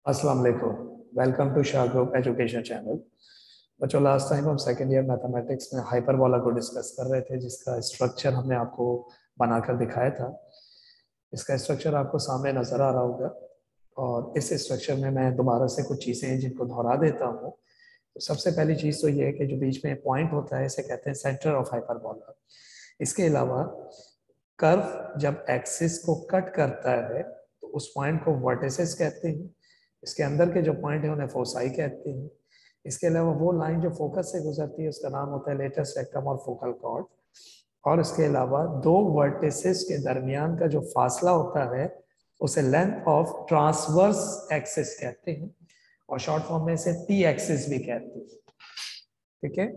अस्सलाम वालेकुम। Welcome to Shah Group Education Channel. बच्चों, लास्ट टाइम हम सेकेंड ईयर मैथमेटिक्स में हाइपरबोला को डिस्कस कर रहे थे, जिसका स्ट्रक्चर हमने आपको बनाकर दिखाया था। इसका स्ट्रक्चर आपको सामने नज़र आ रहा होगा और इस स्ट्रक्चर में मैं दोबारा से कुछ चीज़ें हैं जिनको दोहरा देता हूँ। तो सबसे पहली चीज़ तो ये है कि जो बीच में पॉइंट होता है इसे कहते हैं सेंटर ऑफ हाइपरबोला। इसके अलावा कर्व जब एक्सिस को कट करता है तो उस पॉइंट को वर्टिसेस कहते हैं। इसके अंदर के जो पॉइंट है उन्हें फोसाई कहते हैं। इसके अलावा वो लाइन जो फोकस से गुजरती है उसका नाम होता है लेटस रेक्टम और फोकल कॉर्ड। और इसके अलावा दो वर्टिसेस के दरमियान का जो फासला होता है उसे लेंथ ऑफ ट्रांसवर्स एक्सिस कहते हैं और शॉर्ट फॉर्म में इसे टी एक्सिस भी कहते हैं। ठीक है,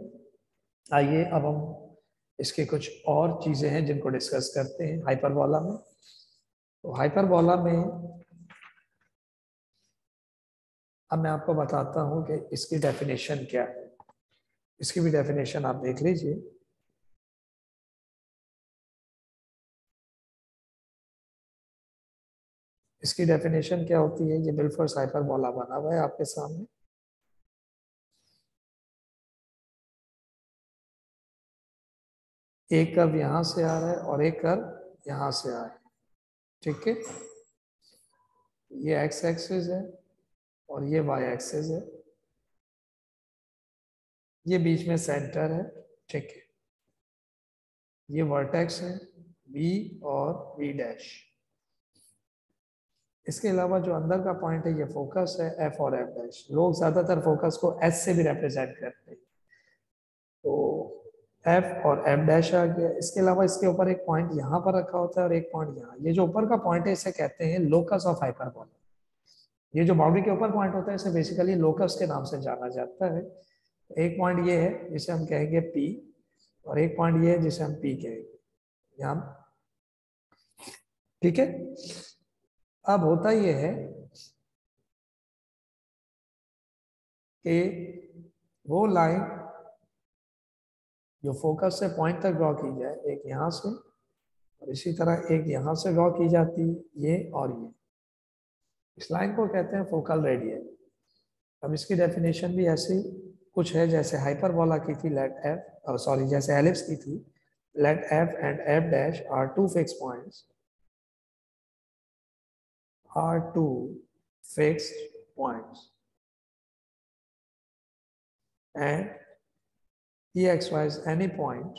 आइए अब हम इसके कुछ और चीजें हैं जिनको डिस्कस करते हैं हाइपरबोला में। तो हाइपरबोला में अब मैं आपको बताता हूं कि इसकी डेफिनेशन क्या है। इसकी भी डेफिनेशन आप देख लीजिए। इसकी डेफिनेशन क्या होती है, ये बिल्फोर्स हाइपरबोला बना हुआ है आपके सामने। एक कर्व यहां से आ रहा है और एक कर्व यहां से आ रहा है। ठीक है, ये एक्स एक्सिस है और ये वाई एक्सिस है। ये बीच में सेंटर है। ठीक है, ये वर्टेक्स है बी और बी डैश। इसके अलावा जो अंदर का पॉइंट है ये फोकस है एफ और एफ डैश। लोग ज्यादातर फोकस को एस से भी रिप्रेजेंट करते हैं, तो एफ और एफ डैश आ गया। इसके अलावा इसके ऊपर एक पॉइंट यहाँ पर रखा होता है और एक पॉइंट यहाँ। ये जो ऊपर का पॉइंट है इसे कहते हैं लोकस ऑफ हाइपरबोला। ये जो बाउंड्री के ऊपर पॉइंट होता है इसे बेसिकली लोकस के नाम से जाना जाता है। एक पॉइंट ये है जिसे हम कहेंगे पी और एक पॉइंट ये है जिसे हम पी कहेंगे यहाँ। ठीक है, अब होता यह है कि वो लाइन जो फोकस से पॉइंट तक ड्रॉ की जाए, एक यहाँ से और इसी तरह एक यहाँ से ड्रॉ की जाती है, ये और ये। इस लाइन को कहते हैं फोकल रेडियस। अब इसकी डेफिनेशन भी ऐसी कुछ है जैसे हाइपरबोला की थी, लेट एफ सॉरी जैसे एलिप्स की थी, let F and F dash are two fix points, are two fixed points and EXY is any point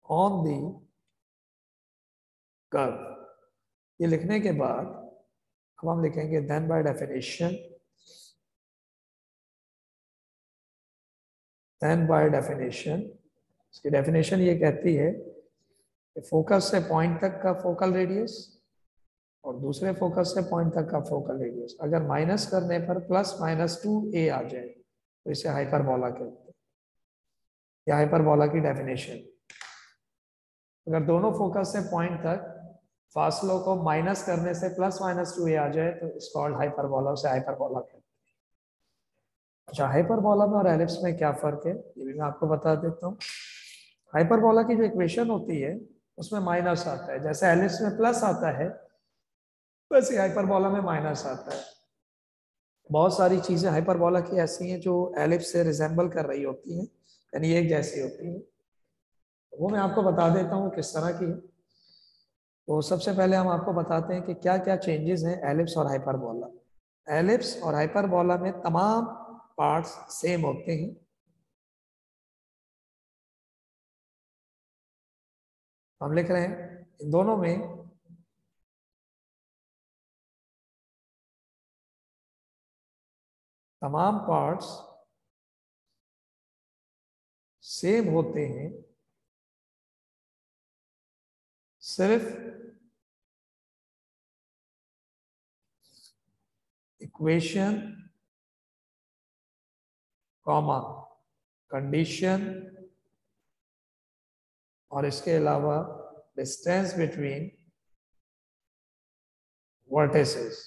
on the curve। ये लिखने के बाद अब हम लिखेंगे देन बाय डेफिनेशन, इसकी डेफिनेशन ये कहती है कि फोकस से पॉइंट तक का फोकल रेडियस और दूसरे फोकस से पॉइंट तक का फोकल रेडियस अगर माइनस करने पर +-2a आ जाए तो इसे हाइपरबोला कहते हैं। यह हाइपरबोला की डेफिनेशन। अगर दोनों फोकस से पॉइंट तक फासलों को माइनस करने से +-2a आ जाए तो इट्स कॉल्ड हाइपरबोला, उसे हाइपरबोला कहते हैं। अच्छा, हाइपरबोला में और एलिप्स में क्या फर्क है ये भी मैं आपको बता देता हूँ। हाइपरबोला की जो इक्वेशन होती है उसमें माइनस आता है, जैसे एलिप्स में प्लस आता है वैसे हाइपरबोला में माइनस आता है। बहुत सारी चीजें हाइपरबोला की ऐसी हैं जो एलिप्स से रिजेंबल कर रही होती हैं, यानी एक जैसी होती हैं। वो मैं आपको बता देता हूँ किस तरह की है। तो सबसे पहले हम आपको बताते हैं कि क्या क्या चेंजेस हैं एलिप्स और हाइपरबोला। एलिप्स और हाइपरबोला में तमाम पार्ट्स सेम होते हैं। हम लिख रहे हैं इन दोनों में तमाम पार्ट्स सेम होते हैं, सिर्फ इक्वेशन कॉमा कंडीशन और इसके अलावा डिस्टेंस बिटवीन वर्टिसेस,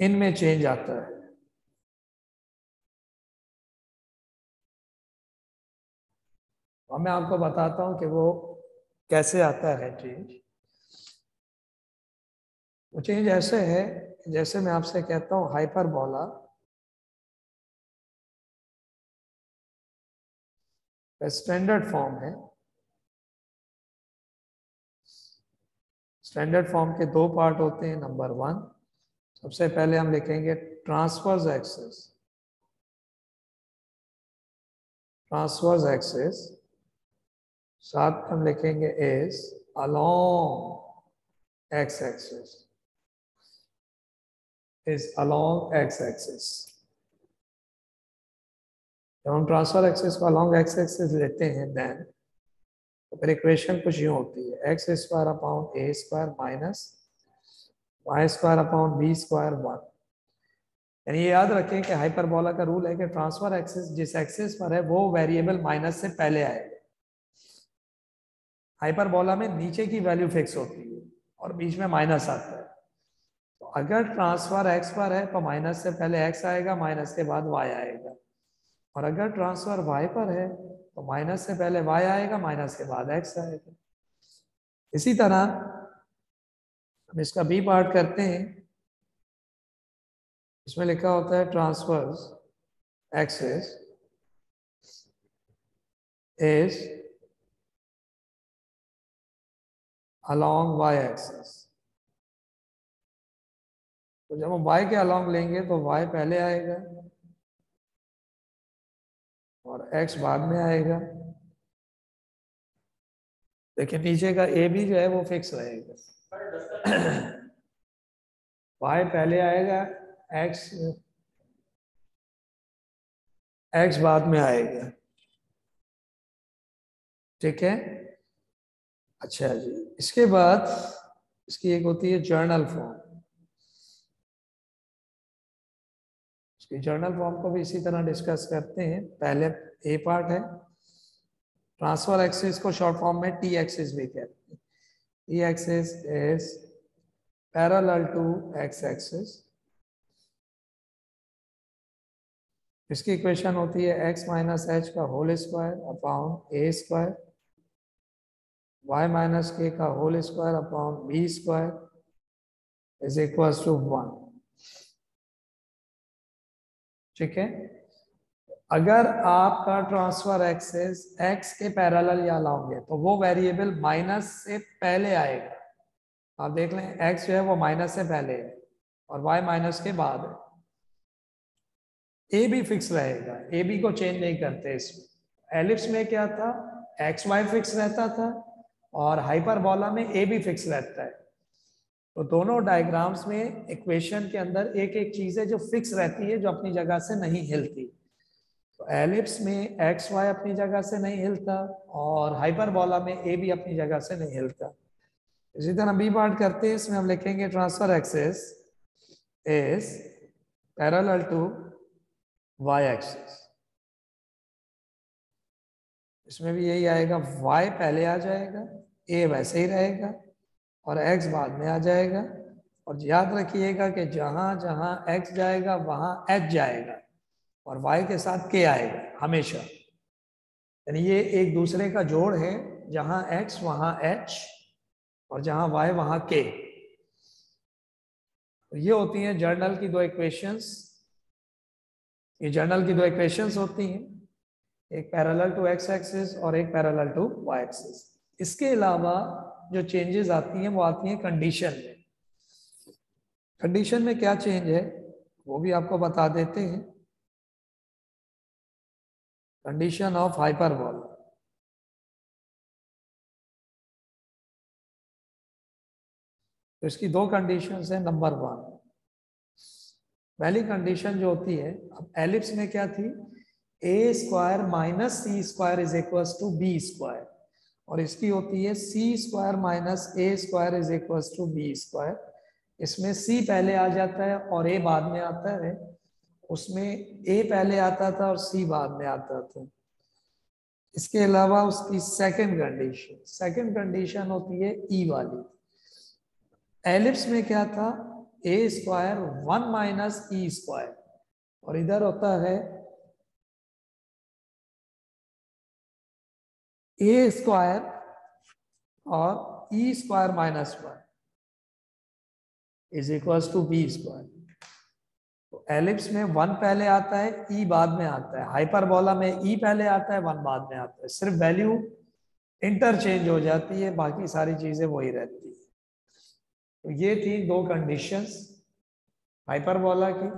इनमें चेंज आता है। और मैं आपको बताता हूं कि वो कैसे आता है चेंज। वो चेंज ऐसे है, जैसे मैं आपसे कहता हूं हाइपरबोला स्टैंडर्ड फॉर्म है। स्टैंडर्ड फॉर्म के दो पार्ट होते हैं। नंबर वन, सबसे पहले हम लिखेंगे ट्रांसवर्स एक्सिस। ट्रांसवर्स एक्सिस साथ में हम लिखेंगे is along x axis. Is along x axis. जब हम ट्रांसफर एक्सिस को अलोंग एक्स एक्सिस लेते हैं देन तो फिर इक्वेशन कुछ यूं होती है, एक्स स्क्वायर अपॉन ए square minus y square upon B square 1। यानी ये याद रखें कि हाइपरबोला का रूल है कि ट्रांसफर एक्सिस जिस एक्सिस पर है वो वेरिएबल माइनस से पहले आएगा। हाइपरबोला में नीचे की वैल्यू फिक्स होती है और बीच में माइनस आता है। तो अगर ट्रांसफर एक्स पर है तो माइनस से पहले एक्स आएगा, माइनस के बाद वाई आएगा। और अगर ट्रांसफर वाई पर है तो माइनस से पहले वाई आएगा, माइनस के बाद एक्स आएगा। इसी तरह हम इसका बी पार्ट करते हैं। इसमें लिखा होता है transverse axis is along Y axis. तो जब हम y के अलोंग लेंगे तो y पहले आएगा और x बाद में आएगा। लेकिन नीचे का a भी जो है वो फिक्स रहेगा। y पहले आएगा, x बाद में आएगा। ठीक है। अच्छा जी, इसके बाद इसकी एक होती है जर्नल फॉर्म। इसकी जर्नल फॉर्म को भी इसी तरह डिस्कस करते हैं। पहले ए पार्ट है, ट्रांसफर एक्सिस को शॉर्ट फॉर्म में टी एक्सिस भी कहते हैं। T axis is parallel to X axis. इसकी इक्वेशन होती है x माइनस एच का होल स्क्वायर अपॉन ए स्क्वायर, y माइनस के का whole square upon B square is equal to 1। ठीक है। अगर आपका ट्रांसफर एक्सिस x के पैरेलल या अलोंग है तो वो वेरिएबल माइनस से पहले आएगा। आप देख लें x जो है वो माइनस से पहले है और y माइनस के बाद है। ए भी फिक्स रहेगा, ए बी को चेंज नहीं करते इसमें। एलिप्स में क्या था, एक्स वाई फिक्स रहता था और हाइपरबोला में ए भी फिक्स रहता है। तो दोनों डायग्राम्स में इक्वेशन के अंदर एक एक चीज है जो फिक्स रहती है, जो अपनी जगह से नहीं हिलती। तो एलिप्स में एक्स वाई अपनी जगह से नहीं हिलता और हाइपरबोला में ए भी अपनी जगह से नहीं हिलता। इसी तरह बी पार्ट करते हैं। इसमें हम लिखेंगे transverse axis is parallel to Y axis. इसमें भी यही आएगा, y पहले आ जाएगा, a वैसे ही रहेगा और x बाद में आ जाएगा। और याद रखिएगा कि जहां जहां x जाएगा वहां h जाएगा और y के साथ k आएगा हमेशा। यानी ये एक दूसरे का जोड़ है, जहां x वहां h और जहां y वहां k। तो ये होती हैं जर्नल की दो इक्वेशंस। ये जर्नल की दो इक्वेशंस होती हैं, एक पैरेलल टू एक्स एक्सिस और एक पैरेलल टू वाई एक्सिस। इसके अलावा जो चेंजेस आती हैं वो आती हैं कंडीशन में। कंडीशन में क्या चेंज है वो भी आपको बता देते हैं। Condition of hyperbola. तो इसकी दो कंडीशंस है। नंबर वन, पहली कंडीशन जो होती है, अब एलिप्स में क्या थी, a square minus c square is equal to b square. और इसकी होती है c square minus a square is equal to b square. इसमें सी पहले आ जाता है और ए बाद में आता है। उसमें ए पहले आता था और सी बाद में आता था। इसके अलावा उसकी सेकंड कंडीशन होती है ई वाली। एलिप्स में क्या था, a square 1 minus e square और इधर होता है ए स्क्वायर और e square minus 1 is equal to b square. तो एलिप्स में 1 पहले आता है, ई बाद में आता है। हाइपरबोला में ई पहले आता है, 1 बाद में आता है। सिर्फ वैल्यू इंटरचेंज हो जाती है, बाकी सारी चीजें वही रहती है। तो ये थी 2 कंडीशंस हाइपरबोला की।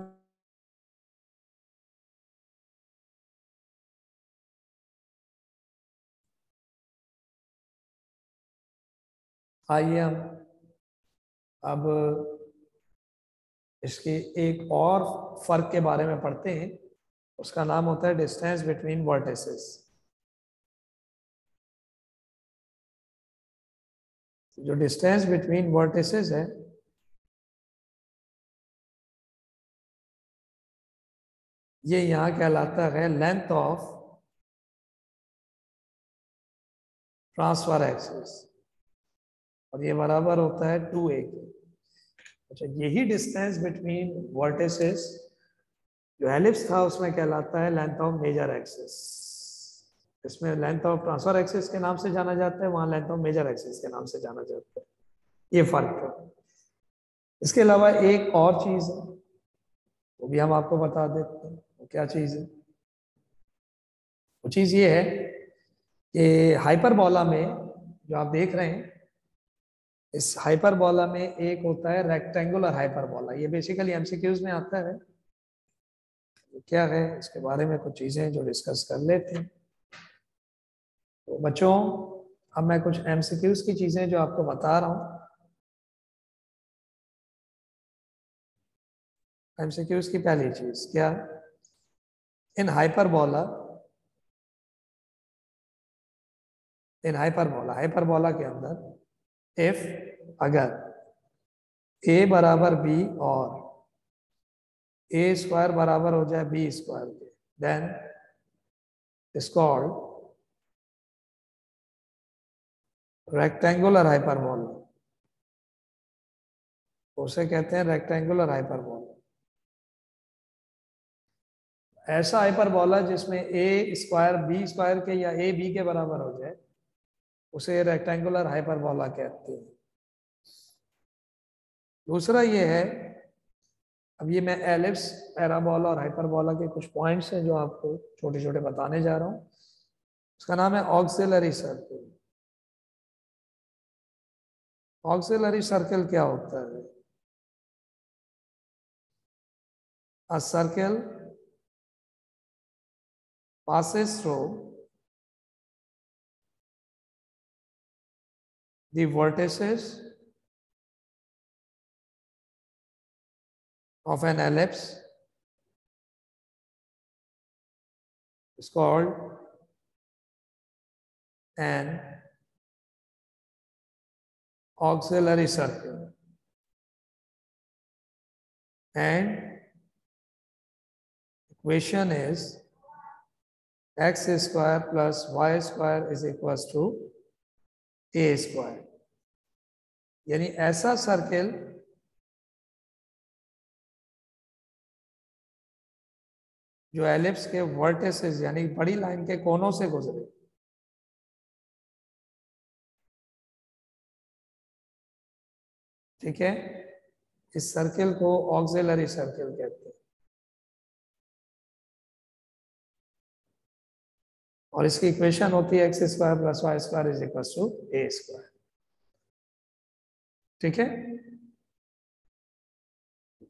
आइए हम अब इसके एक और फर्क के बारे में पढ़ते हैं। उसका नाम होता है डिस्टेंस बिटवीन वर्टिसेस। जो डिस्टेंस बिटवीन वर्टिसेस है, ये यहां कहलाता है लेंथ ऑफ ट्रांसफर एक्सिस, और ये बराबर होता है 2a के। अच्छा, यही डिस्टेंस बिटवीन वर्टिसेस जो एलिप्स था उसमें कहलाता है लेंथ ऑफ मेजर एक्सिस। इसमें लेंथ ऑफ ट्रांसफर एक्सिस के नाम से जाना जाता है, वहां लेंथ ऑफ मेजर एक्सिस के नाम से जाना जाता है। ये फर्क है। इसके अलावा एक और चीज है, वो भी हम आपको बता देते हैं। वो क्या चीज है? वो चीज ये है कि हाइपरबोला में जो आप देख रहे हैं, इस हाइपरबोला में एक होता है रेक्टेंगुलर हाइपरबोला। ये बेसिकली एमसीक्यूज में आता है। क्या है इसके बारे में कुछ चीजें जो डिस्कस कर लेते हैं। तो बच्चों, अब मैं कुछ एमसीक्यूज की चीजें जो आपको बता रहा हूं। एमसीक्यूज की पहली चीज क्या? इन हाइपरबोला हाइपरबोला के अंदर इफ अगर a बराबर b और a स्क्वायर बराबर हो जाए b स्क्वायर के, then is called rectangular hyperbola. उसे कहते हैं रेक्टेंगुलर हाइपरबोला। ऐसा हाइपरबोला जिसमें a स्क्वायर b स्क्वायर के या a b के बराबर हो जाए, उसे रेक्टेंगुलर हाइपरबोला कहते हैं। दूसरा ये है, अब ये मैं एलिप्स, पैराबोला और हाइपरबोला के कुछ पॉइंट्स हैं जो आपको छोटे छोटे बताने जा रहा हूं। उसका नाम है ऑक्सिलरी सर्कल। ऑक्सिलरी सर्कल क्या होता है? A circle passes through the vertices of an ellipse is called an auxiliary circle, and equation is x square plus y square is equals to a square। यानी ऐसा circle जो ellipse के vertices यानी बड़ी line के कोनों से गुजरे। ठीक है, इस सर्कल को ऑक्सिलरी सर्कल कहते हैं। और इसकी इक्वेशन होती है x square plus Y square is equal to A square. ठीक है।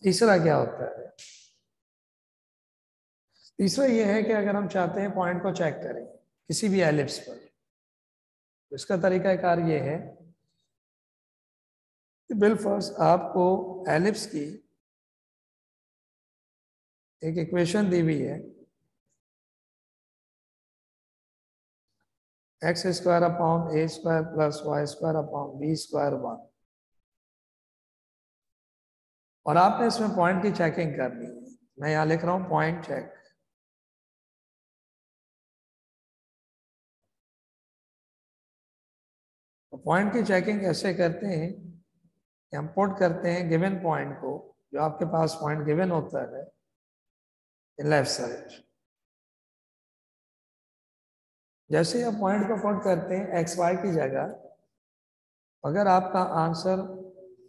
तीसरा क्या होता है? तीसरा ये है कि अगर हम चाहते हैं पॉइंट को चेक करें किसी भी एलिप्स पर, तो इसका तरीकाकार ये है कि बिल फर्स्ट आपको एलिप्स की एक इक्वेशन दी हुई है, एक्स स्क्वायर अपॉन ए square plus Y square upon B square 1, और आपने इसमें पॉइंट की चेकिंग करनी है। मैं यहां लिख रहा हूं पॉइंट चेक। तो पॉइंट की चेकिंग कैसे करते हैं? हम पुट करते हैं गिवन पॉइंट को, जो आपके पास पॉइंट गिवन होता है, इन लेफ्ट साइड। जैसे ही आप पॉइंट को पुट करते हैं एक्स वाई की जगह, अगर आपका आंसर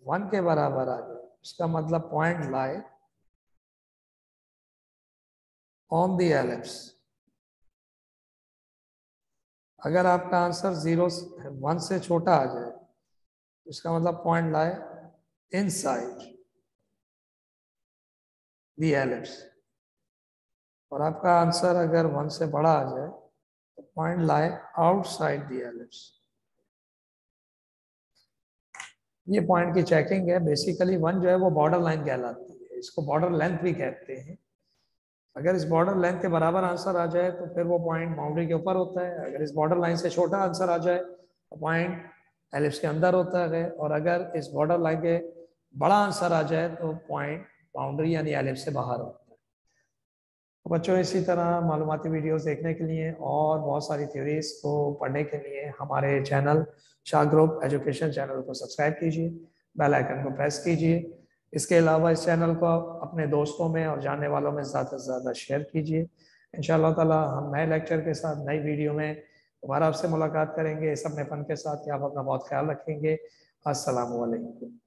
1 के बराबर आ जाए, उसका मतलब point lie on the ellipse. अगर आपका आंसर 1 से छोटा आ जाए, इसका मतलब point lie inside the ellipse. और आपका आंसर अगर 1 से बड़ा आ जाए तो point lie outside the ellipse. ये पॉइंट की चेकिंग है। बेसिकली 1 जो है वो बॉर्डर लाइन कहलाती है, इसको बॉर्डर लेंथ भी कहते हैं। अगर इस बॉर्डर लेंथ के बराबर आंसर आ जाए तो फिर वो पॉइंट बाउंड्री के ऊपर होता है। अगर इस बॉर्डर लाइन से छोटा आंसर आ जाए तो पॉइंट एलिप्स के अंदर होता है। और अगर इस बॉर्डर लाइन के बड़ा आंसर आ जाए तो पॉइंट बाउंड्री यानी एलिप्स से बाहर होता है। तो बच्चों, इसी तरह मालूमाती वीडियोस देखने के लिए और बहुत सारी थ्योरीज को पढ़ने के लिए हमारे channel Shah Group Education channel को सब्सक्राइब कीजिए, बेल आइकन को प्रेस कीजिए। इसके अलावा इस चैनल को अपने दोस्तों में और जानने वालों में ज़्यादा से ज़्यादा शेयर कीजिए। इंशाअल्लाह ताला हम नए लेक्चर के साथ नई वीडियो में दोबारा आपसे मुलाकात करेंगे, इस अपनेपन के साथ कि आप अपना बहुत ख्याल रखेंगे। अस्सलामु अलैकुम।